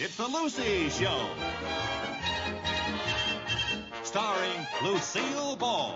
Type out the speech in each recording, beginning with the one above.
It's the Lucy Show. Starring Lucille Ball.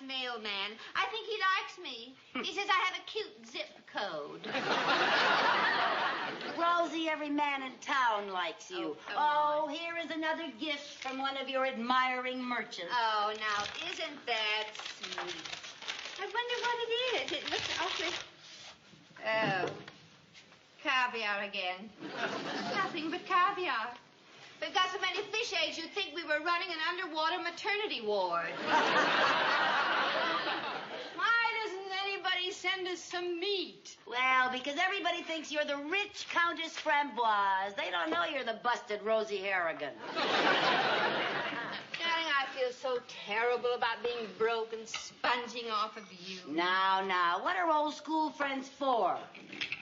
Mailman. I think he likes me. He says I have a cute zip code. Rosie, every man in town likes you. Oh, here is another gift from one of your admiring merchants. Oh, now, isn't that sweet? I wonder what it is. It looks awfully... Oh, caviar again. Nothing but caviar. We've got so many fish eggs, you'd think we were running an underwater maternity ward. Why doesn't anybody send us some meat? Well, because everybody thinks you're the rich Countess Framboise. They don't know you're the busted Rosie Harrigan. Darling, I feel so terrible about being broke and sponging off of you. Now, what are old school friends for?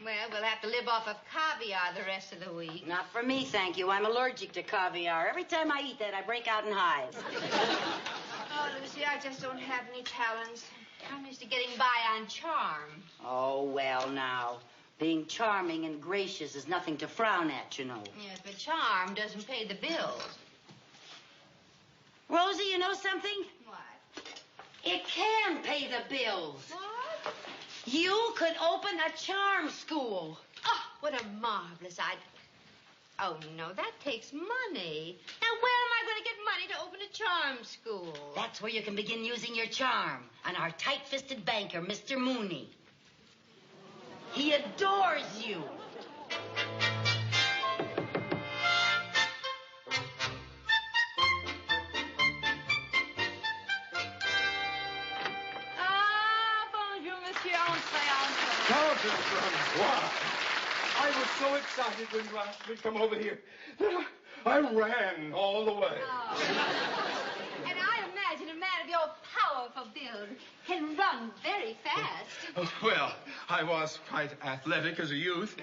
Well, we'll have to live off of caviar the rest of the week. Not for me, thank you. I'm allergic to caviar. Every time I eat that, I break out in hives. Oh, Lucy, I just don't have any talents. I'm used to getting by on charm. Oh, well, now. Being charming and gracious is nothing to frown at, you know. Yes, but charm doesn't pay the bills. Rosie, you know something? What? It can pay the bills. What? You could open a charm school. Oh, what a marvelous idea. Oh, no, that takes money. Now, where am I going to get money to open a charm school? That's where you can begin using your charm on our tight-fisted banker, Mr. Mooney. He adores you. Countess Framboise, I was so excited when you asked me to come over here that I ran all the way. Oh. And I imagine a man of your powerful build can run very fast. Oh, well, I was quite athletic as a youth.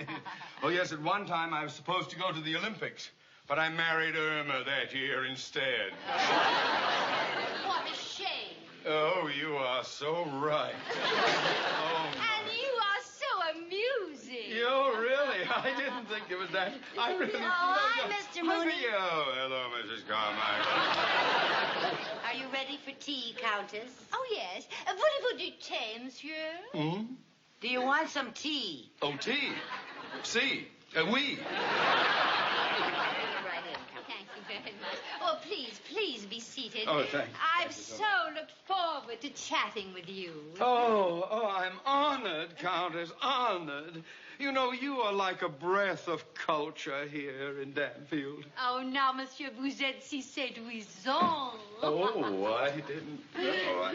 Oh, yes, at one time I was supposed to go to the Olympics, but I married Irma that year instead. What a shame. Oh, you are so right. Oh, and you are so amusing. Oh, really? I didn't think it was that. I really... hi, Mr. Mooney. Oh, hello, Mrs. Carmichael. Are you ready for tea, Countess? Oh, yes. Voulez-vous du thé, monsieur? Hmm? Do you want some tea? Oh, tea. Si. Oui. Right in. Thank you very much. Oh, please be seated. Oh, thank you. I've so looked forward to chatting with you. Oh, I'm honored, Countess, honored. You know, you are like a breath of culture here in Danfield. Oh, now, monsieur, vous êtes si séduisant. Oh, I didn't know.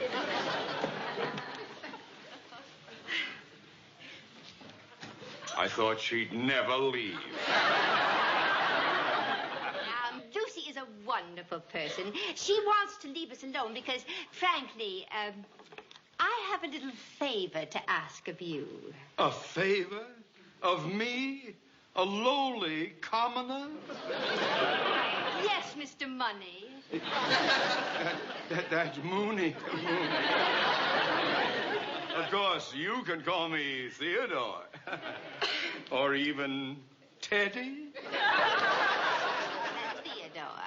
I thought she'd never leave. Lucy is a wonderful person. She wants to leave us alone because, frankly, I have a little favor to ask of you. A favor? Of me? A lowly commoner? Yes, Mr. Money. That's Mooney. Of course, you can call me Theodore. Or even Teddy. Theodore.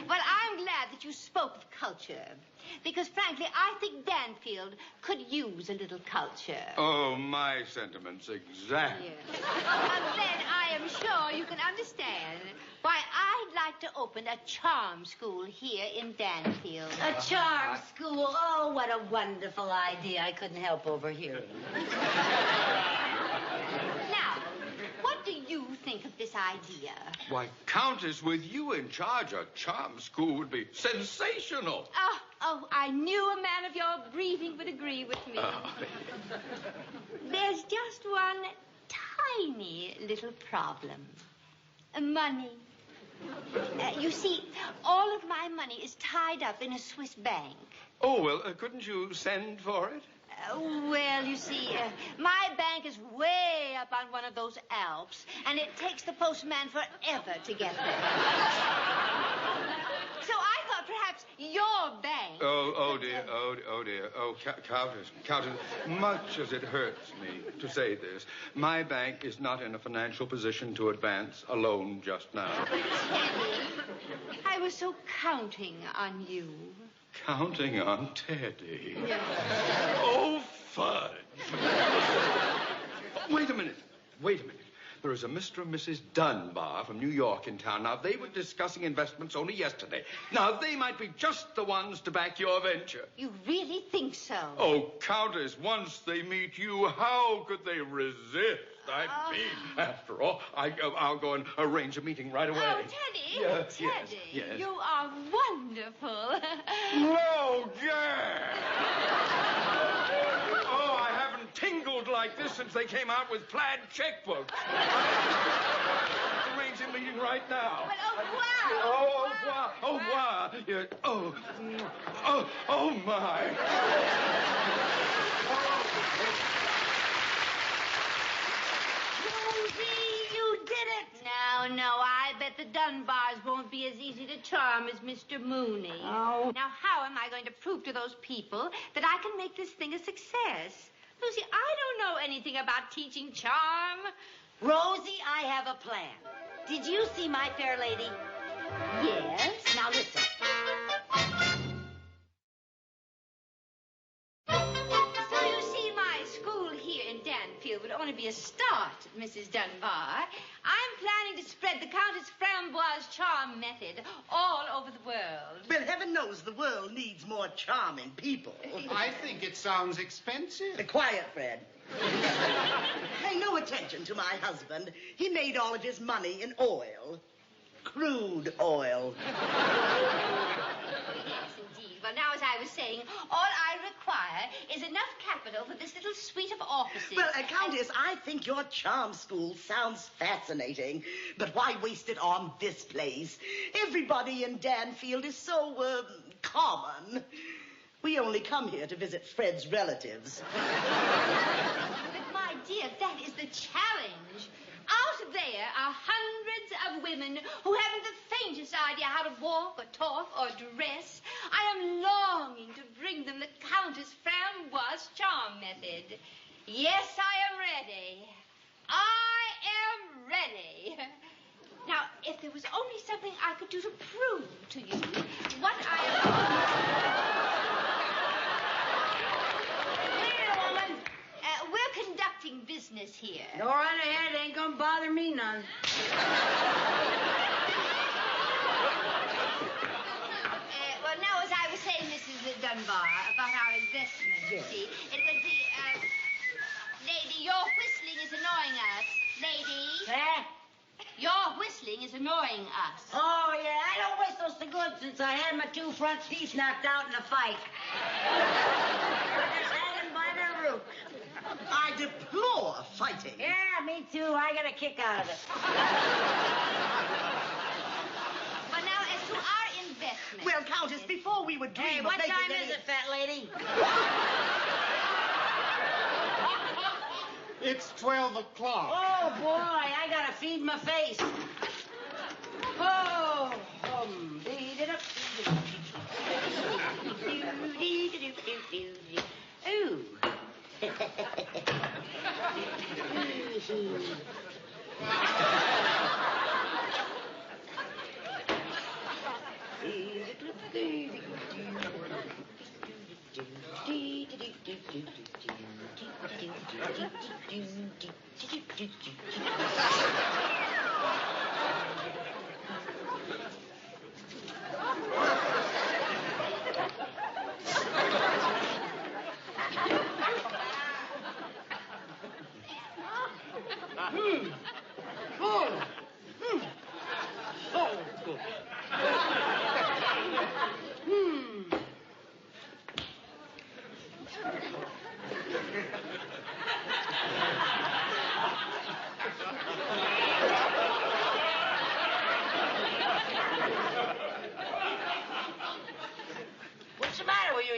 Well, I'm glad that you spoke of culture. Because, frankly, I think Danfield could use a little culture. Oh, my sentiments, exactly. Yes. And then I am sure you can understand why I would like to open a charm school here in Danfield. A charm school. Oh, what a wonderful idea. I couldn't help overhearing. Now, what do you think of this idea? Why, Countess, with you in charge, a charm school would be sensational. Oh, I knew a man of your breeding would agree with me. There's just one tiny little problem. Money. You see, all of my money is tied up in a Swiss bank. Oh, well, couldn't you send for it? Well, you see, my bank is way up on one of those Alps, and it takes the postman forever to get there. So I thought perhaps your bank... Oh, dear. Oh, Countess, much as it hurts me to say this, my bank is not in a financial position to advance a loan just now. Teddy, I was so counting on you. Counting on Teddy. Yes. Oh, fudge. Wait a minute. There is a Mr. and Mrs. Dunbar from New York in town. Now, they were discussing investments only yesterday. Now, they might be just the ones to back your venture. You really think so? Oh, Countess, once they meet you, how could they resist? I mean, after all, I'll go and arrange a meeting right away. Oh, Teddy. Yes, Teddy, yes. you are wonderful. No, Gale! Oh, I haven't tingled like this since they came out with plaid checkbooks. Arrange a meeting right now. But au revoir. Au revoir. Yeah, oh, my. You did it. No, I bet the Dunbars won't be as easy to charm as Mr. Mooney. Oh. Now, how am I going to prove to those people that I can make this thing a success? Lucy, I don't know anything about teaching charm. Rosie, I have a plan. Did you see my fair lady? Yes. Now listen. So you see, my school here in Danfield would only be a start, Mrs. Dunbar. I'm planning to spread the Countess Framboise charm method all over the world. Well, heaven knows the world needs more charming people. I think it sounds expensive. Quiet, Fred. Pay no attention to my husband. He made all of his money in oil. Crude oil. Yes, indeed. Well, now, as I was saying, all I require is enough capital for this little suite of offices. Well, Countess, I think your charm school sounds fascinating. But why waste it on this place? Everybody in Danfield is so, common. We only come here to visit Fred's relatives. But, my dear, that is the challenge. Out there are hundreds of women who haven't the faintest idea how to walk or talk or dress. I am longing to bring them the Countess Framboise charm method. Yes, I am ready. I am ready. Now, if there was only something I could do to prove to you what I am... We're conducting business here. Go right ahead. Ain't gonna bother me none. Well, now, as I was saying, Mrs. Dunbar, about our investment, you see, it would be, lady, your whistling is annoying us. Lady, your whistling is annoying us. Oh, yeah, I don't whistle so good since I had my two front teeth knocked out in a fight. I just had them by their roots. I deplore fighting. Yeah, me too. I got a kick out of it. But now, as to our investment... Well, Countess, before we would dream Hey, of what making time any... is it, fat lady? It's 12 o'clock. Oh, boy, I gotta feed my face. Oh, Ooh.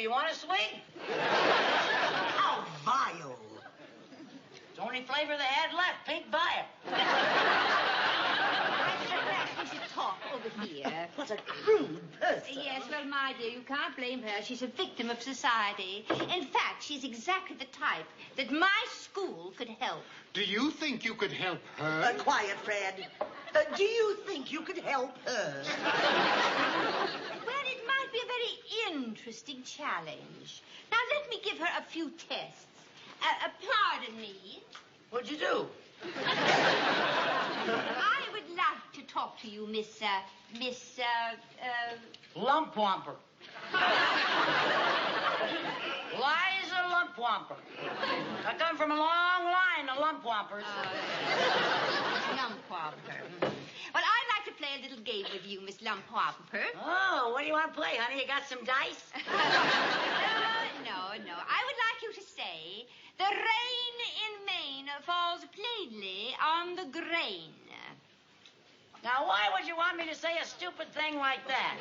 You want to swing? How vile. It's the only flavor they had left, pink violet. Perhaps we should talk over here. What a crude person. Yes, well, my dear, you can't blame her. She's a victim of society. In fact, she's exactly the type that my school could help. Do you think you could help her? Quiet, Fred. Do you think you could help her? Well, it might be a very interesting challenge. Now, let me give her a few tests. Pardon me. What'd you do? I would like to talk to you, Miss Lumpwamper. Liza Lumpwamper. I come from a long line of lumpwampers. Lumpwamper. Well, I'd like to play a little game with you, Miss Lumpwamper. Oh, what do you want to play, honey? You got some dice? No. I would like you to say, the rain in Maine falls plainly on the grain. Now, why would you want me to say a stupid thing like that?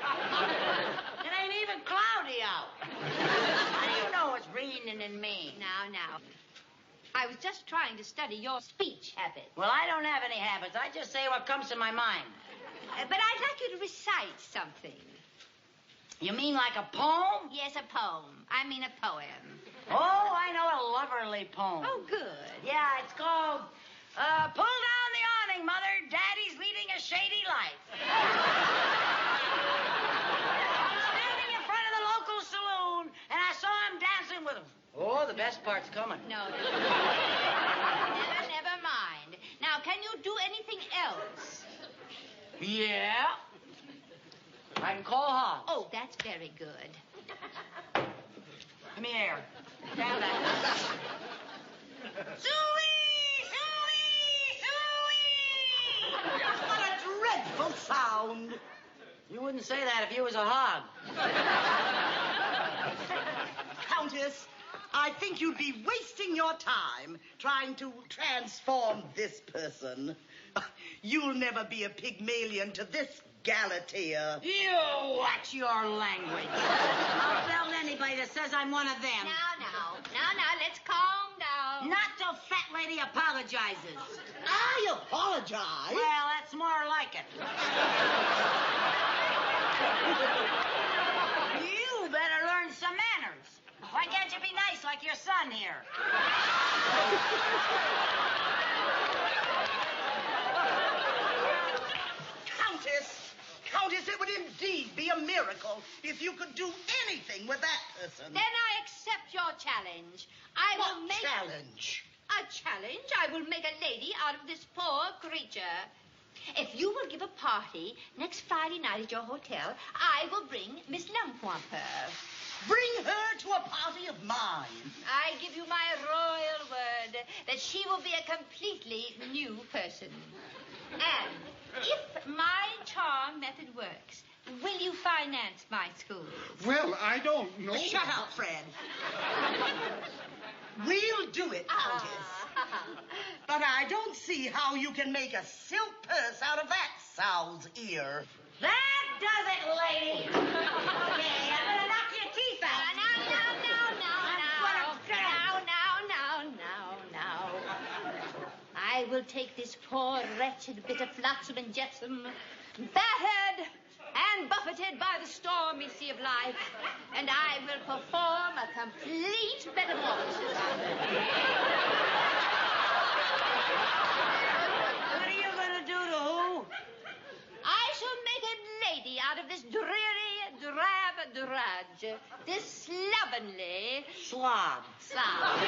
It ain't even cloudy out. How do you know it's raining in Maine? Now. I was just trying to study your speech habits. Well, I don't have any habits. I just say what comes to my mind. But I'd like you to recite something. You mean like a poem? Yes, a poem. I mean a poem. Oh, I know a loverly poem. Oh, good. Yeah, it's called, Pull Down the Awning, Mother. Daddy's leading a shady life. Standing in front of the local saloon, and I saw him dancing with him. Oh, the best part's coming. No. Never mind. Now, can you do anything else? Yeah. I can call Hogs. Oh, that's very good. Come here. Now that. What a dreadful sound. You wouldn't say that if you was a hog. Countess, I think you'd be wasting your time trying to transform this person. You'll never be a Pygmalion to this Galatea. You watch your language. I'll tell anybody that says I'm one of them. Now, let's calm down. Not till fat lady apologizes. I apologize. Well, that's more like it. You better learn some manners. Why can't you be nice like your son here? Countess, it would indeed be a miracle if you could do anything with that person. Then I accept your challenge. I will make challenge? A challenge? I will make a lady out of this poor creature. If you will give a party next Friday night at your hotel, I will bring Miss Lumpwamper. Bring her to a party of mine. I give you my royal word that she will be a completely new person. And if my charm method works, will you finance my school? Well, I don't know. Shut up, Fred. We'll do it, Countess. But I don't see how you can make a silk purse out of that sow's ear. That does it, lady. Okay, I'm gonna knock your teeth out. Now. I will take this poor, wretched bit of flotsam and jetsam, battered and buffeted by the stormy sea of life, and I will perform a complete metamorphosis. What are you gonna do to who? I shall make a lady out of this dreary, drab drudge, this slovenly Slob. slob.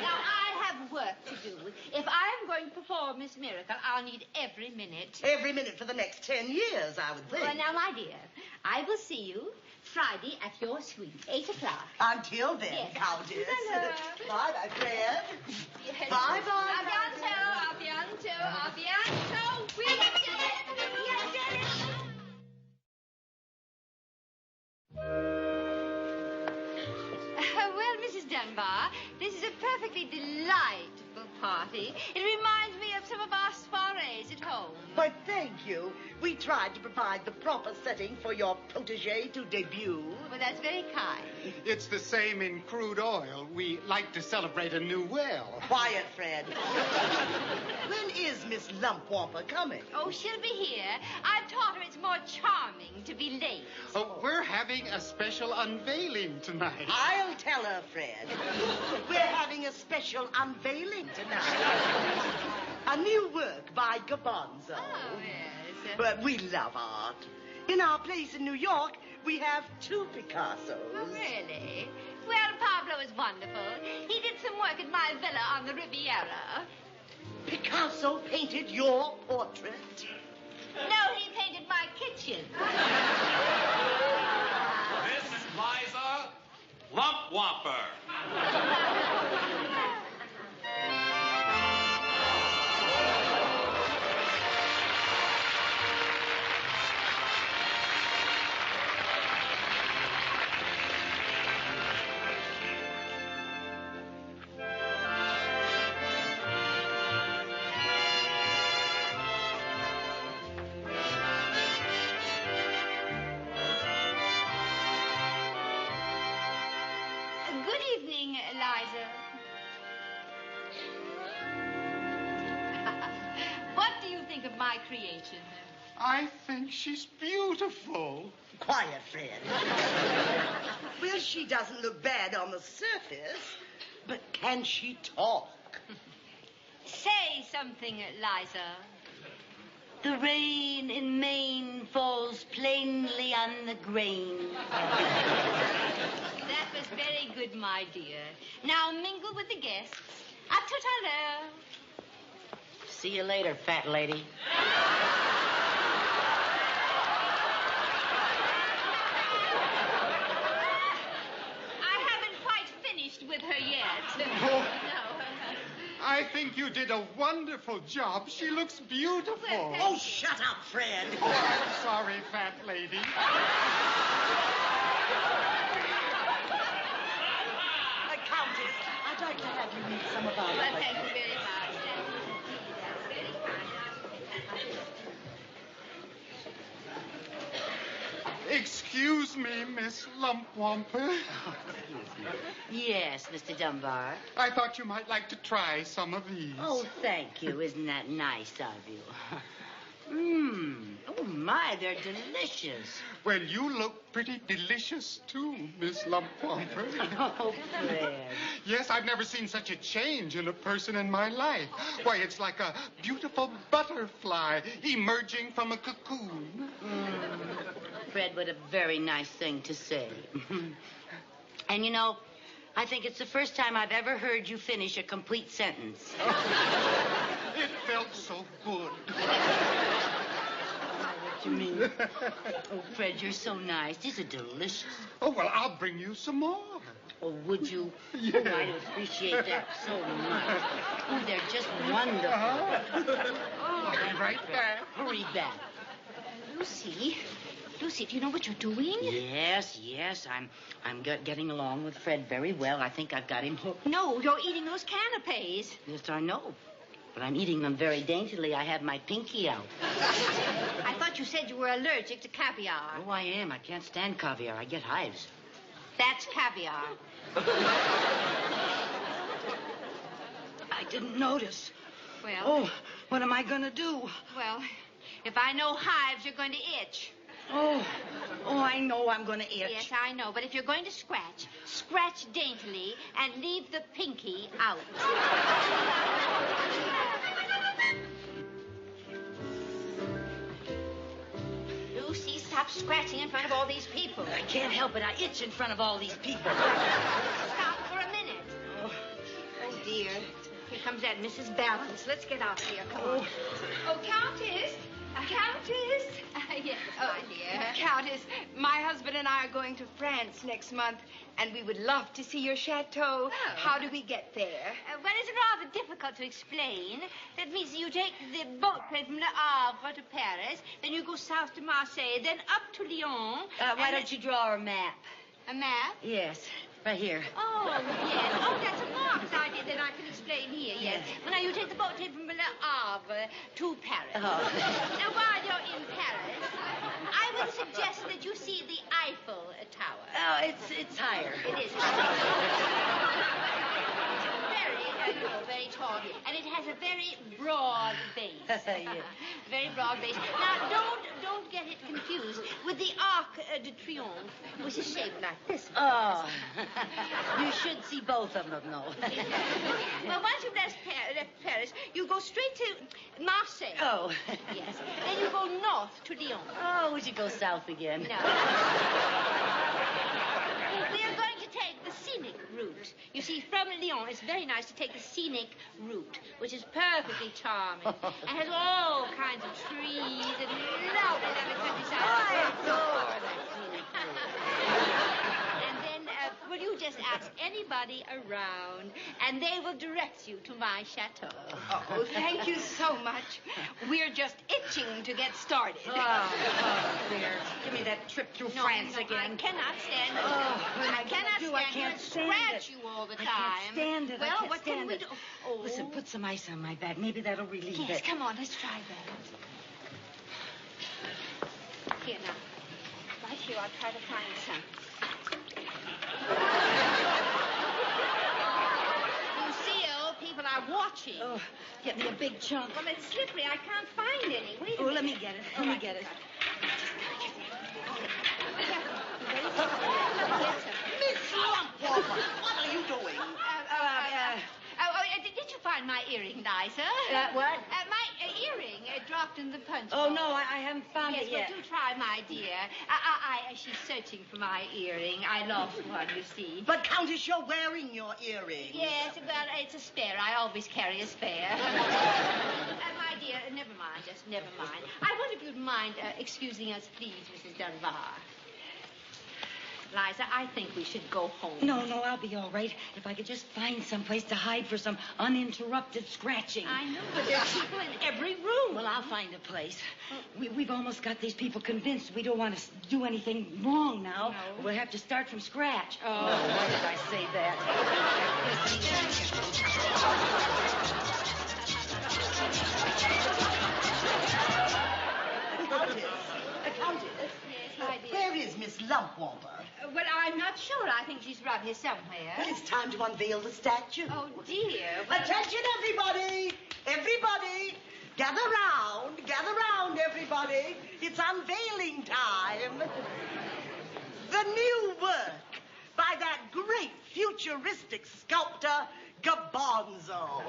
Now, I have work to do. If I'm going to perform this miracle, I'll need every minute. Every minute for the next 10 years, I would think. Well, now, my dear, I will see you Friday at your suite, 8 o'clock. Until then, Yes. Countess. Hello. Bye, my friend. Yes. Bye-bye. Avianto. We did it. Well, Mrs. Dunbar, this is a perfectly delightful party. It reminds me of some of our soirees at home? But thank you. We tried to provide the proper setting for your protege to debut. Well, that's very kind. It's the same in crude oil. We like to celebrate a new well. Quiet, Fred. When is Miss Lumpwamper coming? Oh, she'll be here. I've taught her it's more charming to be late. Oh, we're having a special unveiling tonight. I'll tell her, Fred. We're having a special unveiling tonight. A new work by Garbanzo. Oh, yes. But we love art. In our place in New York, we have 2 Picassos. Oh, really? Well, Pablo is wonderful. He did some work at my villa on the Riviera. Picasso painted your portrait? No, he painted my kitchen. Miss Liza Lumpwamper. Good evening, Eliza. What do you think of my creation? I think she's beautiful. Quiet, Fred. Well, she doesn't look bad on the surface, but can she talk? Say something, Eliza. The rain in Maine falls plainly on the grain. That was very good, my dear. Now mingle with the guests. À tout à l'heure. See you later, fat lady. I haven't quite finished with her yet. Oh. No. I think you did a wonderful job. She looks beautiful. Well, Oh, shut up, Fred. Oh, I'm sorry, fat lady. Countess, I'd like to have you meet some of our Well, other thank you guests. very much. That's very kind. Excuse me, Miss Lumpwamper. Yes, Mr. Dunbar. I thought you might like to try some of these. Oh, thank you. Isn't that nice of you? Oh, my, they're delicious. Well, you look pretty delicious, too, Miss Lumpwamper. Oh, Fred. Yes, I've never seen such a change in a person in my life. Why, it's like a beautiful butterfly emerging from a cocoon. Fred, what a very nice thing to say. And, you know, I think it's the first time I've ever heard you finish a complete sentence. It felt so good. What you mean? Oh, Fred, you're so nice. These are delicious. Oh, well, I'll bring you some more. Oh, would you? Yeah. Oh, I appreciate that so much. Oh, they're just wonderful. I'll be right back. Hurry back. Lucy, do you know what you're doing? Yes. I'm getting along with Fred very well. I think I've got him hooked. No, you're eating those canapes. Yes, I know. But I'm eating them very daintily. I have my pinky out. I thought you said you were allergic to caviar. Oh, I am. I can't stand caviar. I get hives. That's caviar. I didn't notice. Well, Oh, what am I going to do? well, if I know hives, you're going to itch. Oh, I know I'm going to itch. Yes, I know. But if you're going to scratch daintily and leave the pinky out. Lucy, stop scratching in front of all these people. I can't help it. I itch in front of all these people. Stop for a minute. Oh, dear. Here comes that Mrs. Balance. Let's get out here. Come on. Oh, Countess. Countess. Yes, my dear. Countess, my husband and I are going to France next month, and we would love to see your chateau. Oh. How do we get there? Well, it's rather difficult to explain. That means you take the boat train from Le Havre to Paris, then you go south to Marseille, then up to Lyon. Why don't you draw a map? A map? Yes. Right here. Oh, yes. Oh, that's a marvelous idea that I can explain here, yes. Well, now, you take the boat trip from Le Havre to Paris. Oh. Now, while you're in Paris, I would suggest that you see the Eiffel Tower. Oh, it's higher. It is. Very tall, and it has a very broad base. Yeah. Very broad base. Now, don't get it confused with the Arc de Triomphe, which is shaped like this. Oh. You should see both of them, though. Well, once you've left Paris, you go straight to Marseille. Oh. Yes. Then you go north to Lyon. Oh, we should go south again. No. We are going to take the scenic route. You see, from Lyon, it's very nice to take the scenic route, which is perfectly charming and has all kinds of trees and lovely countryside. I adore that scenic route. And then, well, you just ask anybody around, and they will direct you to my chateau. Oh, thank you so much. We're just itching to get started. Oh, dear. Give me that trip through France again. I cannot stand it. I cannot stand I can't it. stand Scratch it. you all the time. I can't stand it. Well, what can we do? Oh. Listen, put some ice on my back. Maybe that'll relieve Yes, it. come on, let's try that. Here now. Right here, I'll try to find some. Lucille, people are watching. Oh, get me a big chunk. Well, it's slippery. I can't find any. Wait a minute. Let me get it. Let me get it. Miss Lumpwalker, what are you doing? Did you find my earring, Liza? What? My earring dropped in the punch Oh, bowl. no, I haven't found Yes, it yet. well, do try, my dear. She's searching for my earring. I lost one, you see. But, Countess, you're wearing your earring. Yes, well, it's a spare. I always carry a spare. My dear, never mind, just never mind. I wonder if you'd mind excusing us, please, Mrs. Dunbar. Liza, I think we should go home. No, I'll be all right if I could just find some place to hide for some uninterrupted scratching. I know, but there are people in every room. Well, I'll find a place. We've almost got these people convinced we don't want to do anything wrong now. No. We'll have to start from scratch. Oh. No, why did I say that? Countess. Yes, my dear. Where is Miss Lumpwalker? Well, I'm not sure. I think she's around here somewhere. Well, it's time to unveil the statue. Oh, dear. Well, Attention, everybody! Everybody! Gather round, everybody. It's unveiling time. The new work by that great futuristic sculptor, Gabanzo.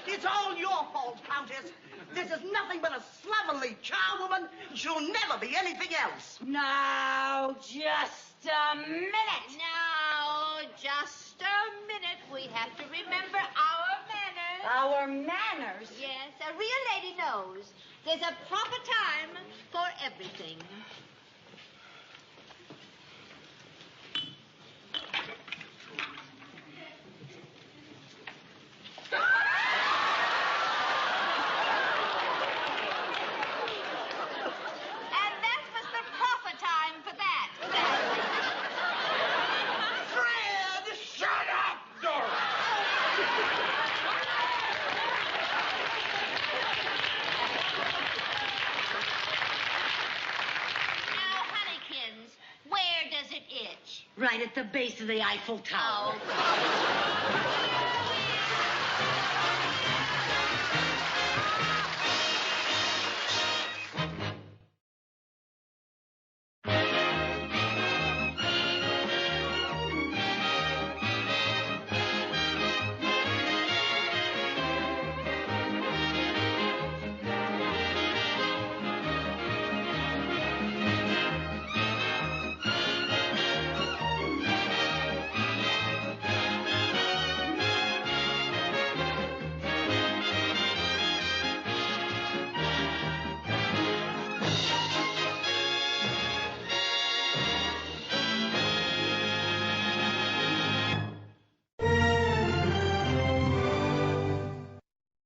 It's all your fault, Countess. This is nothing but a slovenly charwoman. She'll never be anything else. Now, just a minute. now, just a minute. We have to remember our manners. Our manners? Yes, a real lady knows. There's a proper time for everything. And that was the proper time for that. Fred, shut up! Now, Honeykins, where does it itch? Right at the base of the Eiffel Tower. Oh.